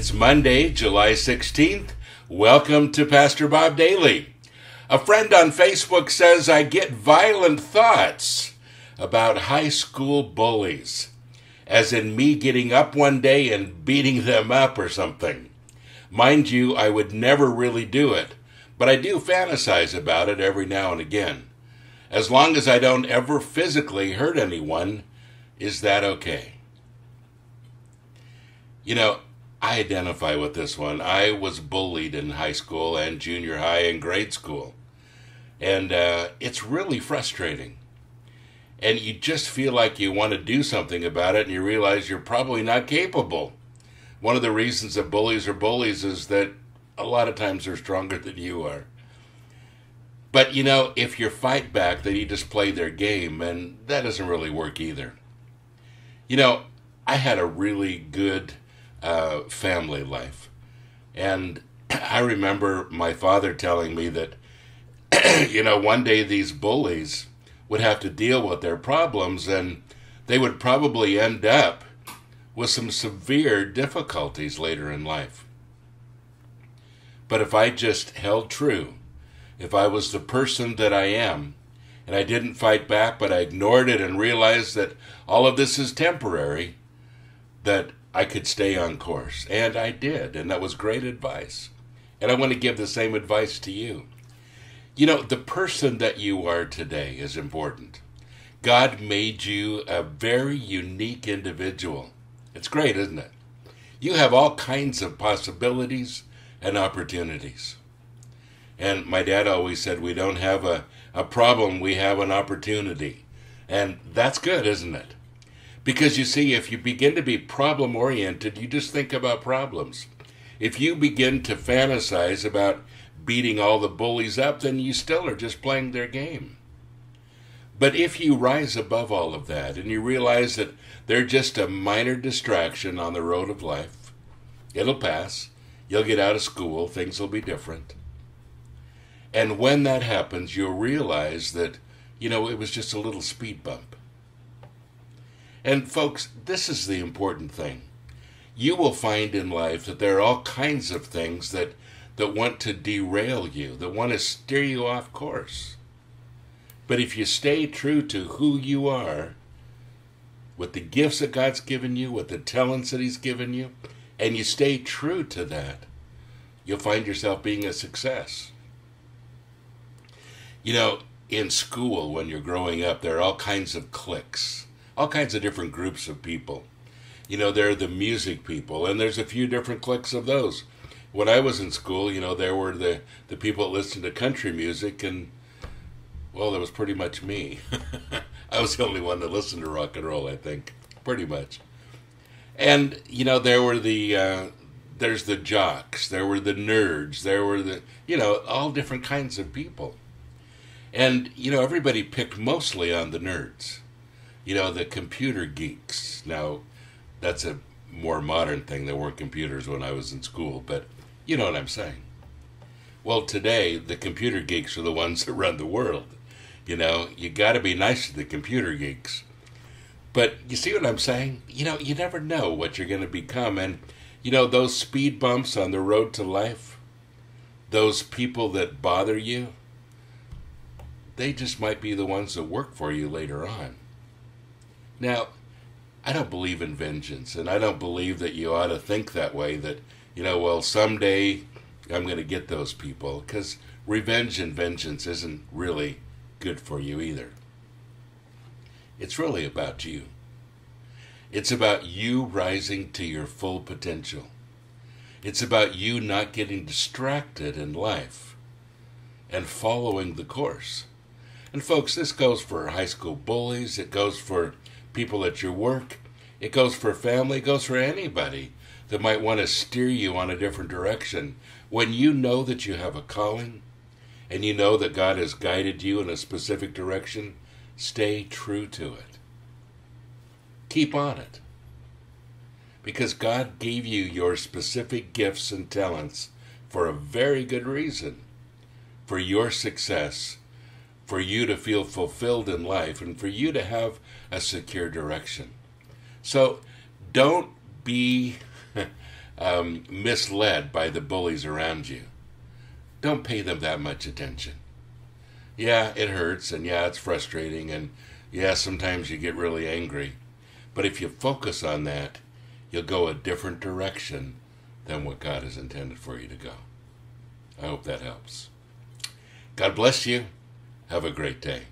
It's Monday, July 16th. Welcome to Pastor Bob Daily. A friend on Facebook says I get violent thoughts about high school bullies, as in me getting up one day and beating them up or something. Mind you, I would never really do it, but I do fantasize about it every now and again. As long as I don't ever physically hurt anyone, is that okay? You know, I identify with this one. I was bullied in high school and junior high and grade school. And it's really frustrating. And you just feel like you want to do something about it and you realize you're probably not capable. One of the reasons that bullies are bullies is that a lot of times they're stronger than you are. But you know, if you fight back, then you just play their game, and that doesn't really work either. You know, I had a really good family life. And I remember my father telling me that, one day these bullies would have to deal with their problems and they would probably end up with some severe difficulties later in life. But if I just held true, if I was the person that I am, and I didn't fight back, but I ignored it and realized that all of this is temporary, that I could stay on course. And I did, and that was great advice. And I want to give the same advice to you. You know, the person that you are today is important. God made you a very unique individual. It's great, isn't it? You have all kinds of possibilities and opportunities. And my dad always said, we don't have a problem, we have an opportunity. And that's good, isn't it? Because you see, if you begin to be problem-oriented, you just think about problems. If you begin to fantasize about beating all the bullies up, then you still are just playing their game. But if you rise above all of that and you realize that they're just a minor distraction on the road of life, it'll pass, you'll get out of school, things will be different. And when that happens, you'll realize that, it was just a little speed bump. And folks, this is the important thing. You will find in life that there are all kinds of things that want to derail you, that want to steer you off course. But if you stay true to who you are, with the gifts that God's given you, with the talents that He's given you, and you stay true to that, you'll find yourself being a success. In school, when you're growing up, there are all kinds of cliques, all kinds of different groups of people. There are the music people, and there's a few different cliques of those. When I was in school, there were the people that listened to country music, and, well, that was pretty much me. I was the only one that listened to rock and roll, I think, pretty much. And, there were there's the jocks, there were the nerds, there were all different kinds of people. And, everybody picked mostly on the nerds. The computer geeks. Now, that's a more modern thing. There weren't computers when I was in school, but you know what I'm saying. Well, today, the computer geeks are the ones that run the world. You got to be nice to the computer geeks. But you see what I'm saying? You never know what you're going to become. And, those speed bumps on the road to life, those people that bother you, they just might be the ones that work for you later on. Now, I don't believe in vengeance, and I don't believe that you ought to think that way, that, someday I'm going to get those people, because revenge and vengeance isn't really good for you either. It's really about you. It's about you rising to your full potential. It's about you not getting distracted in life and following the course. And folks, this goes for high school bullies, it goes for people at your work, it goes for family, it goes for anybody that might want to steer you on a different direction. When you know that you have a calling, and you know that God has guided you in a specific direction, stay true to it. Keep on it. Because God gave you your specific gifts and talents for a very good reason. For your success, for you to feel fulfilled in life, and for you to have a secure direction. So don't be misled by the bullies around you. Don't pay them that much attention. Yeah, it hurts, and yeah, it's frustrating, and yeah, sometimes you get really angry. But if you focus on that, you'll go a different direction than what God has intended for you to go. I hope that helps. God bless you. Have a great day.